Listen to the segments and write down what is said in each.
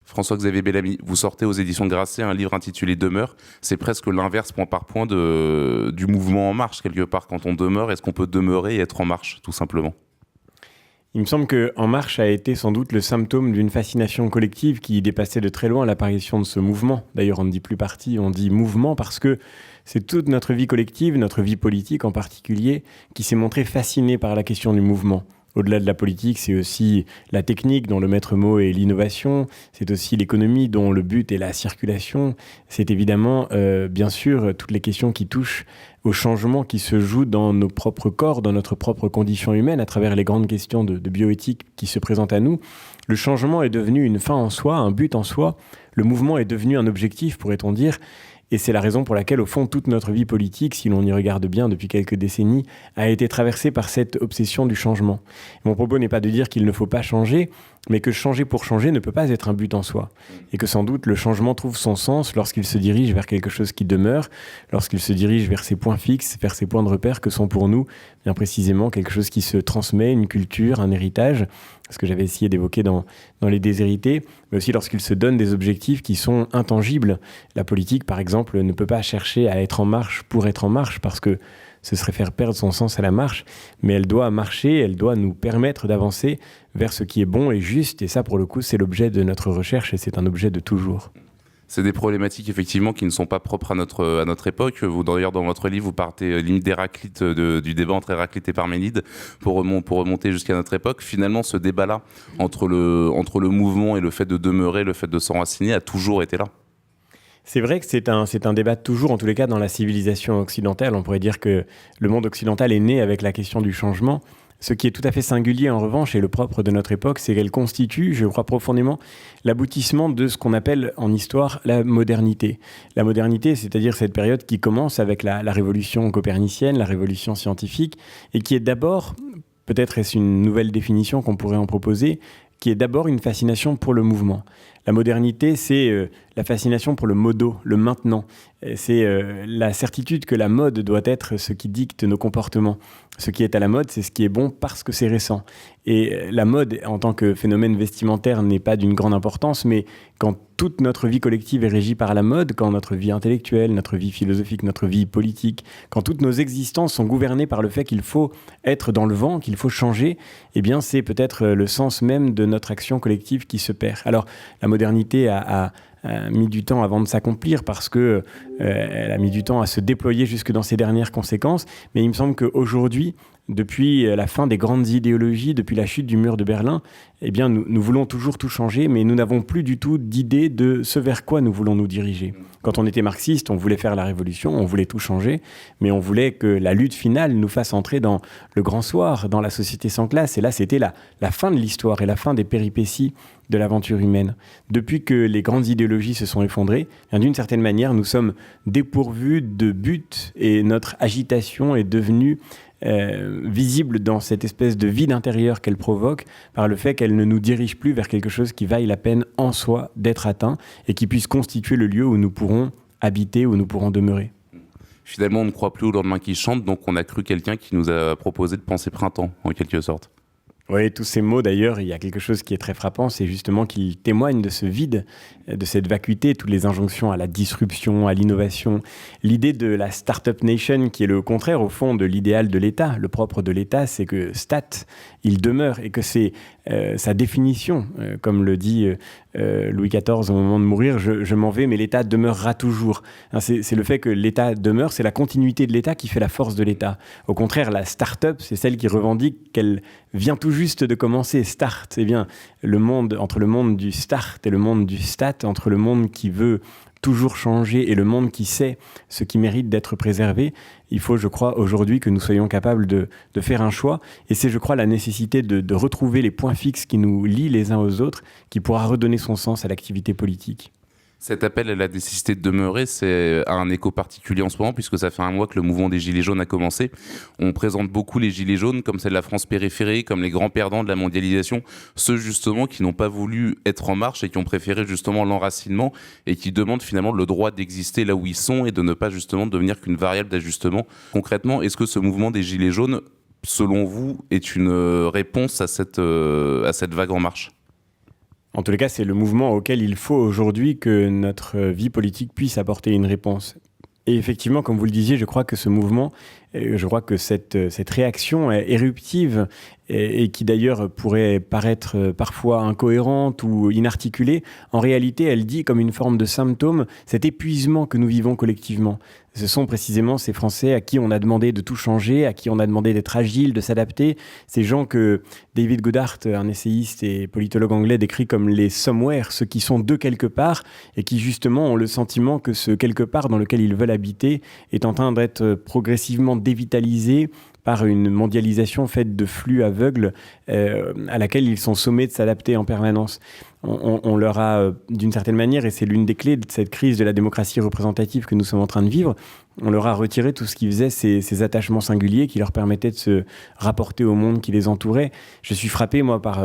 François-Xavier Bellamy, vous sortez aux éditions Grasset un livre intitulé Demeure. C'est presque l'inverse point par point du mouvement En Marche, quelque part. Quand on demeure, est-ce qu'on peut demeurer et être en marche, tout simplement ? Il me semble que En Marche a été sans doute le symptôme d'une fascination collective qui dépassait de très loin l'apparition de ce mouvement. D'ailleurs, on ne dit plus parti, on dit mouvement parce que c'est toute notre vie collective, notre vie politique en particulier, qui s'est montrée fascinée par la question du mouvement. Au-delà de la politique, c'est aussi la technique dont le maître mot est l'innovation, c'est aussi l'économie dont le but est la circulation, c'est évidemment, bien sûr, toutes les questions qui touchent au changement qui se joue dans nos propres corps, dans notre propre condition humaine, à travers les grandes questions de bioéthique qui se présentent à nous. Le changement est devenu une fin en soi, un but en soi. Le mouvement est devenu un objectif, pourrait-on dire. Et c'est la raison pour laquelle, au fond, toute notre vie politique, si l'on y regarde bien depuis quelques décennies, a été traversée par cette obsession du changement. Mon propos n'est pas de dire qu'il ne faut pas changer, mais que changer pour changer ne peut pas être un but en soi. Et que sans doute, le changement trouve son sens lorsqu'il se dirige vers quelque chose qui demeure, lorsqu'il se dirige vers ses points fixes, vers ses points de repère que sont pour nous, bien précisément, quelque chose qui se transmet, une culture, un héritage, ce que j'avais essayé d'évoquer dans Les Déshérités, mais aussi lorsqu'il se donne des objectifs qui sont intangibles. La politique, par exemple, ne peut pas chercher à être en marche pour être en marche, parce que ce serait faire perdre son sens à la marche, mais elle doit marcher, elle doit nous permettre d'avancer vers ce qui est bon et juste, et ça, pour le coup, c'est l'objet de notre recherche, et c'est un objet de toujours. C'est des problématiques effectivement qui ne sont pas propres à notre époque. Vous, d'ailleurs, dans votre livre, vous partez limite d'Héraclite, du débat entre Héraclite et Parménide pour remonter jusqu'à notre époque. Finalement, ce débat-là entre le mouvement et le fait de demeurer, le fait de s'enraciner, a toujours été là. C'est vrai que c'est un débat toujours, en tous les cas, dans la civilisation occidentale. On pourrait dire que le monde occidental est né avec la question du changement. Ce qui est tout à fait singulier, en revanche, et le propre de notre époque, c'est qu'elle constitue, je crois profondément, l'aboutissement de ce qu'on appelle en histoire la modernité. La modernité, c'est-à-dire cette période qui commence avec la révolution copernicienne, la révolution scientifique, et qui est d'abord, peut-être est-ce une nouvelle définition qu'on pourrait en proposer, qui est d'abord une fascination pour le mouvement. La modernité, c'est la fascination pour le modo, le maintenant. C'est la certitude que la mode doit être ce qui dicte nos comportements. Ce qui est à la mode, c'est ce qui est bon parce que c'est récent. Et la mode, en tant que phénomène vestimentaire, n'est pas d'une grande importance, mais quand toute notre vie collective est régie par la mode, quand notre vie intellectuelle, notre vie philosophique, notre vie politique, quand toutes nos existences sont gouvernées par le fait qu'il faut être dans le vent, qu'il faut changer, eh bien c'est peut-être le sens même de notre action collective qui se perd. Alors, la modernité a mis du temps avant de s'accomplir parce que elle a mis du temps à se déployer jusque dans ses dernières conséquences. Mais il me semble qu'aujourd'hui, depuis la fin des grandes idéologies, depuis la chute du mur de Berlin, eh bien, nous voulons toujours tout changer, mais nous n'avons plus du tout d'idée de ce vers quoi nous voulons nous diriger. Quand on était marxiste, on voulait faire la révolution, on voulait tout changer, mais on voulait que la lutte finale nous fasse entrer dans le grand soir, dans la société sans classe. Et là, c'était la fin de l'histoire et la fin des péripéties de l'aventure humaine. Depuis que les grandes idéologies se sont effondrées, d'une certaine manière, nous sommes dépourvus de but et notre agitation est devenue visible dans cette espèce de vide intérieur qu'elle provoque par le fait qu'elle ne nous dirige plus vers quelque chose qui vaille la peine en soi d'être atteint et qui puisse constituer le lieu où nous pourrons habiter, où nous pourrons demeurer. Finalement, on ne croit plus au lendemain qui chante, donc on a cru quelqu'un qui nous a proposé de penser printemps, en quelque sorte. Oui, tous ces mots d'ailleurs, il y a quelque chose qui est très frappant, c'est justement qu'ils témoignent de ce vide, de cette vacuité, toutes les injonctions à la disruption, à l'innovation. L'idée de la Startup Nation qui est le contraire au fond de l'idéal de l'État. Le propre de l'État, c'est que stat, il demeure et que c'est sa définition, comme le dit Louis XIV au moment de mourir, je m'en vais mais l'État demeurera toujours. C'est le fait que l'État demeure, c'est la continuité de l'État qui fait la force de l'État. Au contraire, la start-up, c'est celle qui revendique qu'elle vient tout juste de commencer, start. Eh bien, entre le monde du start et le monde du stat, entre le monde qui veut toujours changer et le monde qui sait ce qui mérite d'être préservé, il faut, je crois, aujourd'hui que nous soyons capables de faire un choix. Et c'est, je crois, la nécessité de retrouver les points fixes qui nous lient les uns aux autres, qui pourra redonner son sens à l'activité politique. Cet appel à la nécessité de demeurer, c'est un écho particulier en ce moment, puisque ça fait un mois que le mouvement des Gilets jaunes a commencé. On présente beaucoup les Gilets jaunes comme celle de la France périphérique, comme les grands perdants de la mondialisation, ceux justement qui n'ont pas voulu être en marche et qui ont préféré justement l'enracinement et qui demandent finalement le droit d'exister là où ils sont et de ne pas justement devenir qu'une variable d'ajustement. Concrètement, est-ce que ce mouvement des Gilets jaunes, selon vous, est une réponse à cette vague en marche ? En tous les cas, c'est le mouvement auquel il faut aujourd'hui que notre vie politique puisse apporter une réponse. Et effectivement, comme vous le disiez, je crois que ce mouvement, je crois que cette réaction éruptive et qui d'ailleurs pourrait paraître parfois incohérente ou inarticulée, en réalité, elle dit comme une forme de symptôme cet épuisement que nous vivons collectivement. Ce sont précisément ces Français à qui on a demandé de tout changer, à qui on a demandé d'être agile, de s'adapter. Ces gens que David Goddard, un essayiste et politologue anglais, décrit comme les somewhere, ceux qui sont de quelque part et qui justement ont le sentiment que ce quelque part dans lequel ils veulent habiter est en train d'être progressivement dévitalisé par une mondialisation faite de flux aveugles à laquelle ils sont sommés de s'adapter en permanence. On leur a, d'une certaine manière, et c'est l'une des clés de cette crise de la démocratie représentative que nous sommes en train de vivre, on leur a retiré tout ce qui faisait ces attachements singuliers qui leur permettaient de se rapporter au monde qui les entourait. Je suis frappé, moi, par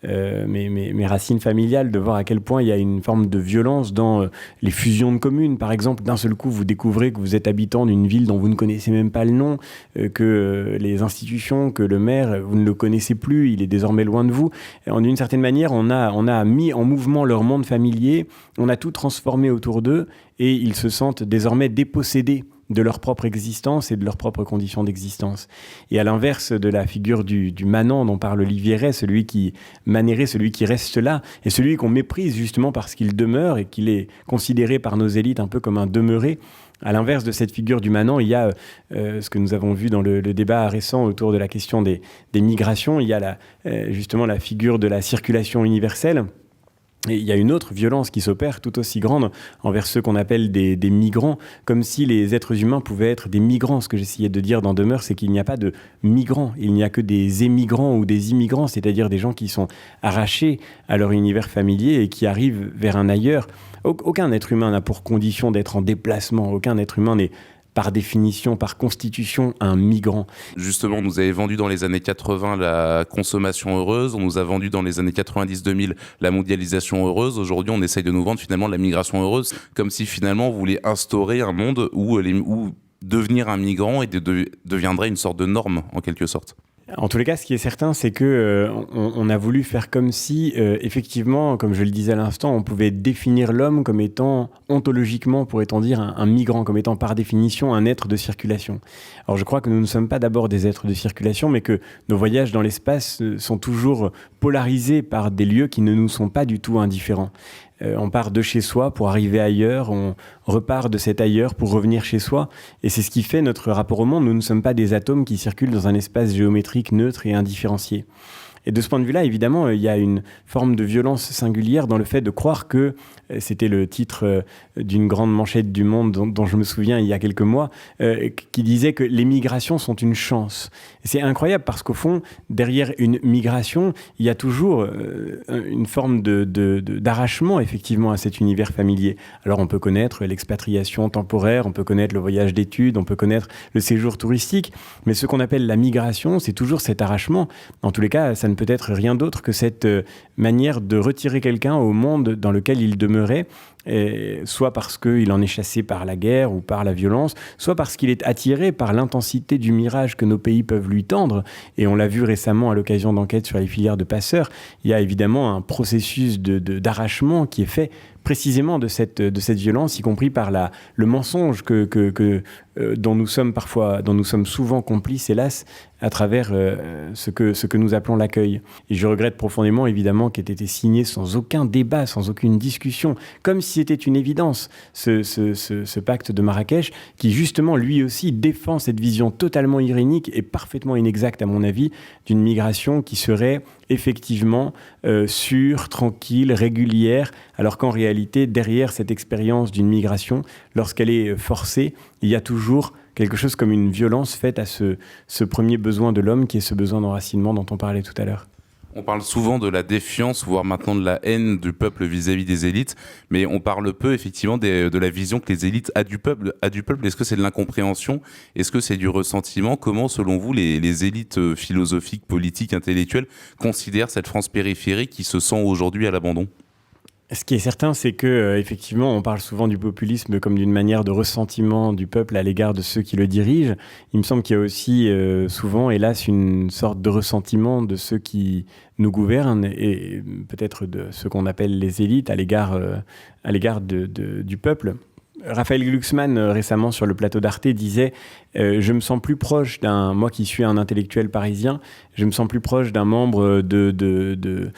mes racines familiales, de voir à quel point il y a une forme de violence dans les fusions de communes. Par exemple, d'un seul coup, vous découvrez que vous êtes habitant d'une ville dont vous ne connaissez même pas le nom, que les institutions, que le maire, vous ne le connaissez plus, il est désormais loin de vous. D'une certaine manière, on a mis en mouvement leur monde familier, on a tout transformé autour d'eux et ils se sentent désormais dépossédés de leur propre existence et de leurs propres conditions d'existence. Et à l'inverse de la figure du manant dont parle Olivier Rey, celui qui manérait, celui qui reste là, et celui qu'on méprise justement parce qu'il demeure et qu'il est considéré par nos élites un peu comme un demeuré, à l'inverse de cette figure du manant, il y a ce que nous avons vu dans le débat récent autour de la question des migrations, il y a justement la figure de la circulation universelle. Et il y a une autre violence qui s'opère tout aussi grande envers ceux qu'on appelle des migrants, comme si les êtres humains pouvaient être des migrants. Ce que j'essayais de dire dans Demeure, c'est qu'il n'y a pas de migrants, il n'y a que des émigrants ou des immigrants, c'est-à-dire des gens qui sont arrachés à leur univers familier et qui arrivent vers un ailleurs. Aucun être humain n'a pour condition d'être en déplacement, aucun être humain n'est par définition, par constitution, un migrant. Justement, on nous avait vendu dans les années 80 la consommation heureuse, on nous a vendu dans les années 90-2000 la mondialisation heureuse. Aujourd'hui, on essaye de nous vendre finalement la migration heureuse, comme si finalement on voulait instaurer un monde où devenir un migrant deviendrait une sorte de norme, en quelque sorte. En tous les cas, ce qui est certain, c'est que on a voulu faire comme si, effectivement, comme je le disais à l'instant, on pouvait définir l'homme comme étant, ontologiquement, pourrait-on dire, un migrant, comme étant par définition un être de circulation. Alors je crois que nous ne sommes pas d'abord des êtres de circulation, mais que nos voyages dans l'espace sont toujours polarisés par des lieux qui ne nous sont pas du tout indifférents. On part de chez soi pour arriver ailleurs, on repart de cet ailleurs pour revenir chez soi. Et c'est ce qui fait notre rapport au monde. Nous ne sommes pas des atomes qui circulent dans un espace géométrique neutre et indifférencié. Et de ce point de vue-là, évidemment, il y a une forme de violence singulière dans le fait de croire que, c'était le titre d'une grande manchette du Monde dont je me souviens il y a quelques mois, qui disait que les migrations sont une chance. Et c'est incroyable parce qu'au fond, derrière une migration, il y a toujours une forme d'arrachement effectivement à cet univers familier. Alors on peut connaître l'expatriation temporaire, on peut connaître le voyage d'études, on peut connaître le séjour touristique, mais ce qu'on appelle la migration, c'est toujours cet arrachement. En tous les cas, ça ne peut être rien d'autre que cette manière de retirer quelqu'un au monde dans lequel il demeurait, soit parce qu'il en est chassé par la guerre ou par la violence, soit parce qu'il est attiré par l'intensité du mirage que nos pays peuvent lui tendre. Et on l'a vu récemment à l'occasion d'enquêtes sur les filières de passeurs, il y a évidemment un processus d'arrachement qui est fait précisément de cette violence, y compris par le mensonge dont nous sommes souvent complices, hélas, à travers ce que nous appelons l'accueil. Et je regrette profondément, évidemment, qu'ait été signé sans aucun débat, sans aucune discussion, comme si c'était une évidence, ce pacte de Marrakech, qui justement, lui aussi, défend cette vision totalement irénique et parfaitement inexacte, à mon avis, d'une migration qui serait effectivement sûre, tranquille, régulière, alors qu'en réalité, derrière cette expérience d'une migration, lorsqu'elle est forcée, il y a toujours quelque chose comme une violence faite à ce premier besoin de l'homme, qui est ce besoin d'enracinement dont on parlait tout à l'heure. On parle souvent de la défiance, voire maintenant de la haine du peuple vis-à-vis des élites, mais on parle peu effectivement de la vision que les élites a du peuple. Est-ce que c'est de l'incompréhension? Est-ce que c'est du ressentiment? Comment, selon vous, les élites philosophiques, politiques, intellectuelles considèrent cette France périphérique qui se sent aujourd'hui à l'abandon? Ce qui est certain, c'est que effectivement, on parle souvent du populisme comme d'une manière de ressentiment du peuple à l'égard de ceux qui le dirigent. Il me semble qu'il y a aussi souvent, hélas, une sorte de ressentiment de ceux qui nous gouvernent et peut-être de ce qu'on appelle les élites à l'égard du peuple. Raphaël Glucksmann, récemment sur le plateau d'Arte, disait je me sens plus proche moi qui suis un intellectuel parisien, je me sens plus proche d'un membre de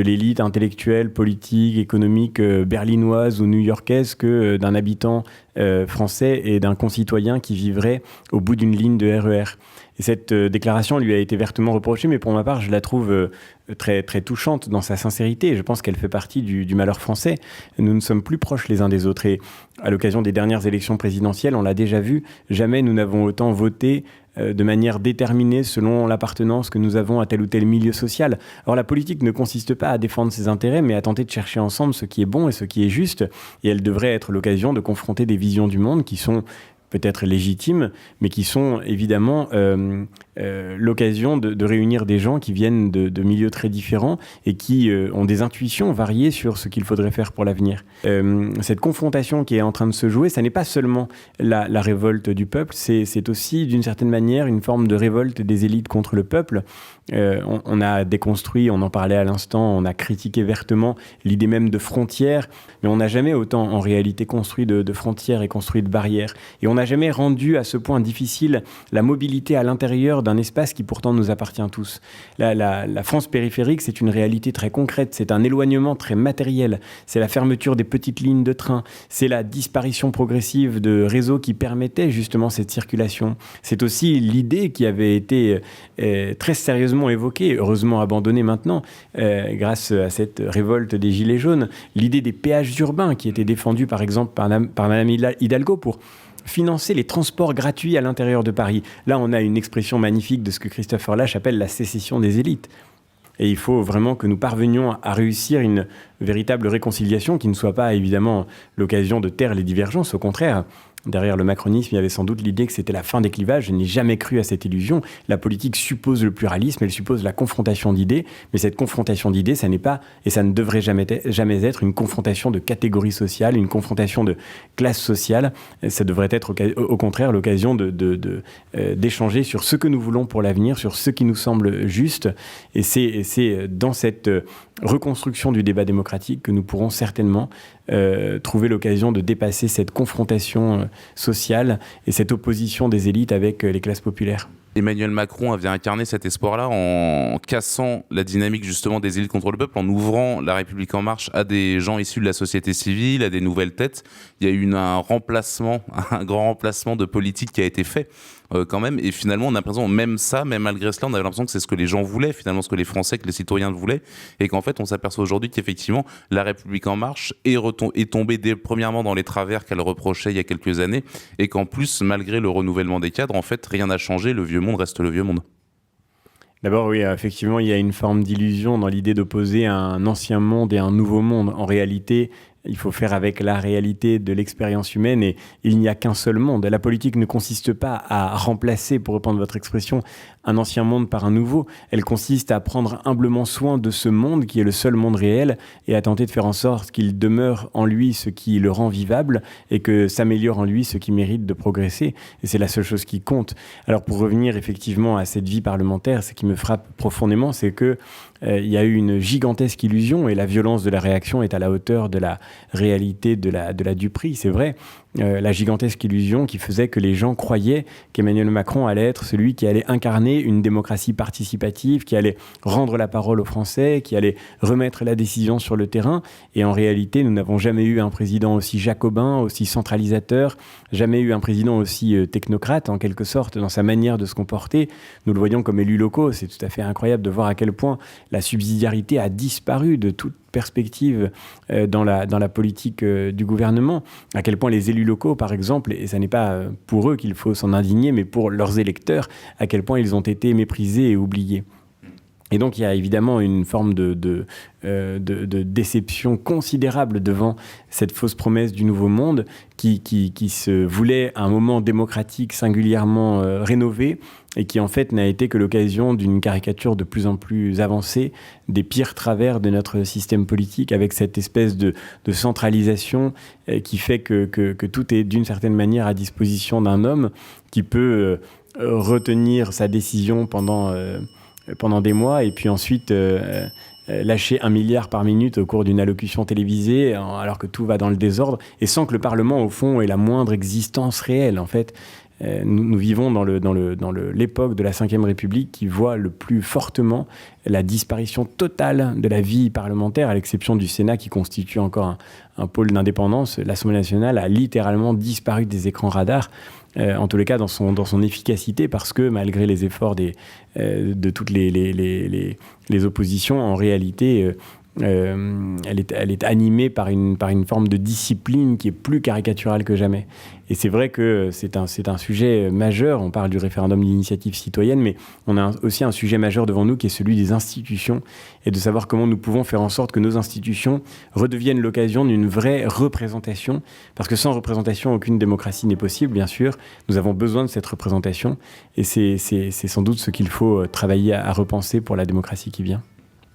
l'élite intellectuelle, politique, économique berlinoise ou new-yorkaise que d'un habitant français et d'un concitoyen qui vivrait au bout d'une ligne de RER. Et cette déclaration lui a été vertement reprochée, mais pour ma part, je la trouve très, très touchante dans sa sincérité. Et je pense qu'elle fait partie du malheur français. Nous ne sommes plus proches les uns des autres. Et à l'occasion des dernières élections présidentielles, on l'a déjà vu, jamais nous n'avons autant voté de manière déterminée selon l'appartenance que nous avons à tel ou tel milieu social. Alors la politique ne consiste pas à défendre ses intérêts, mais à tenter de chercher ensemble ce qui est bon et ce qui est juste. Et elle devrait être l'occasion de confronter des visions du monde qui sont peut-être légitimes, mais qui sont évidemment l'occasion de réunir des gens qui viennent de milieux très différents et qui ont des intuitions variées sur ce qu'il faudrait faire pour l'avenir. Cette confrontation qui est en train de se jouer, ça n'est pas seulement la révolte du peuple, c'est aussi d'une certaine manière une forme de révolte des élites contre le peuple. On a déconstruit, on en parlait à l'instant, on a critiqué vertement l'idée même de frontières, mais on n'a jamais autant en réalité construit de frontières et construit de barrières. Et on n'a jamais rendu à ce point difficile la mobilité à l'intérieur d'un espace qui pourtant nous appartient tous. La France périphérique, c'est une réalité très concrète, c'est un éloignement très matériel, c'est la fermeture des petites lignes de train, c'est la disparition progressive de réseaux qui permettaient justement cette circulation. C'est aussi l'idée qui avait été très sérieusement évoquée, heureusement abandonnée maintenant, grâce à cette révolte des Gilets jaunes, l'idée des péages urbains qui était défendue par exemple par Madame Hidalgo pour financer les transports gratuits à l'intérieur de Paris. Là, on a une expression magnifique de ce que Christopher Lasch appelle la sécession des élites. Et il faut vraiment que nous parvenions à réussir une véritable réconciliation qui ne soit pas évidemment l'occasion de taire les divergences. Au contraire, derrière le macronisme, il y avait sans doute l'idée que c'était la fin des clivages. Je n'ai jamais cru à cette illusion. La politique suppose le pluralisme, elle suppose la confrontation d'idées. Mais cette confrontation d'idées, ça n'est pas, et ça ne devrait jamais être une confrontation de catégories sociales, une confrontation de classes sociales. Ça devrait être au contraire l'occasion d'échanger sur ce que nous voulons pour l'avenir, sur ce qui nous semble juste. Et c'est dans cette reconstruction du débat démocratique que nous pourrons certainement trouver l'occasion de dépasser cette confrontation sociale et cette opposition des élites avec les classes populaires. Emmanuel Macron avait incarné cet espoir-là en cassant la dynamique justement des élites contre le peuple, en ouvrant La République En Marche à des gens issus de la société civile, à des nouvelles têtes. Il y a eu un grand remplacement de politique qui a été fait quand même. Et finalement, on a l'impression, même malgré cela, on avait l'impression que c'est ce que les gens voulaient, finalement ce que les Français, que les citoyens voulaient. Et qu'en fait, on s'aperçoit aujourd'hui qu'effectivement, La République En Marche est tombée premièrement dans les travers qu'elle reprochait il y a quelques années. Et qu'en plus, malgré le renouvellement des cadres, en fait, rien n'a changé. Le vieux monde reste le vieux monde. D'abord, oui, effectivement, il y a une forme d'illusion dans l'idée d'opposer un ancien monde et un nouveau monde. En réalité, il faut faire avec la réalité de l'expérience humaine et il n'y a qu'un seul monde. La politique ne consiste pas à remplacer, pour reprendre votre expression, un ancien monde par un nouveau. Elle consiste à prendre humblement soin de ce monde qui est le seul monde réel et à tenter de faire en sorte qu'il demeure en lui ce qui le rend vivable et que s'améliore en lui ce qui mérite de progresser. Et c'est la seule chose qui compte. Alors pour revenir effectivement à cette vie parlementaire, ce qui me frappe profondément, c'est que il y a eu une gigantesque illusion et la violence de la réaction est à la hauteur de la réalité de la duperie, c'est vrai. La gigantesque illusion qui faisait que les gens croyaient qu'Emmanuel Macron allait être celui qui allait incarner une démocratie participative, qui allait rendre la parole aux Français, qui allait remettre la décision sur le terrain. Et en réalité, nous n'avons jamais eu un président aussi jacobin, aussi centralisateur, jamais eu un président aussi technocrate, en quelque sorte, dans sa manière de se comporter. Nous le voyons comme élus locaux. C'est tout à fait incroyable de voir à quel point la subsidiarité a disparu de toute perspective dans la politique du gouvernement, à quel point les élus locaux, par exemple, et ça n'est pas pour eux qu'il faut s'en indigner, mais pour leurs électeurs, à quel point ils ont été méprisés et oubliés. Et donc, il y a évidemment une forme de déception considérable devant cette fausse promesse du nouveau monde qui se voulait à un moment démocratique singulièrement rénové et qui, en fait, n'a été que l'occasion d'une caricature de plus en plus avancée des pires travers de notre système politique, avec cette espèce de centralisation qui fait que tout est, d'une certaine manière, à disposition d'un homme qui peut retenir sa décision pendant des mois et puis ensuite lâcher 1 milliard par minute au cours d'une allocution télévisée alors que tout va dans le désordre et sans que le Parlement au fond ait la moindre existence réelle. En fait, nous vivons dans l'époque de la Ve République qui voit le plus fortement la disparition totale de la vie parlementaire, à l'exception du Sénat qui constitue encore un pôle d'indépendance. L'Assemblée nationale a littéralement disparu des écrans radars. En tous les cas dans son efficacité, parce que malgré les efforts de toutes les oppositions, en réalité, elle est animée par une forme de discipline qui est plus caricaturale que jamais. Et c'est vrai que c'est un sujet majeur. On parle du référendum d'initiative citoyenne, mais on a aussi un sujet majeur devant nous qui est celui des institutions et de savoir comment nous pouvons faire en sorte que nos institutions redeviennent l'occasion d'une vraie représentation. Parce que sans représentation, aucune démocratie n'est possible, bien sûr. Nous avons besoin de cette représentation et c'est sans doute ce qu'il faut travailler à repenser pour la démocratie qui vient.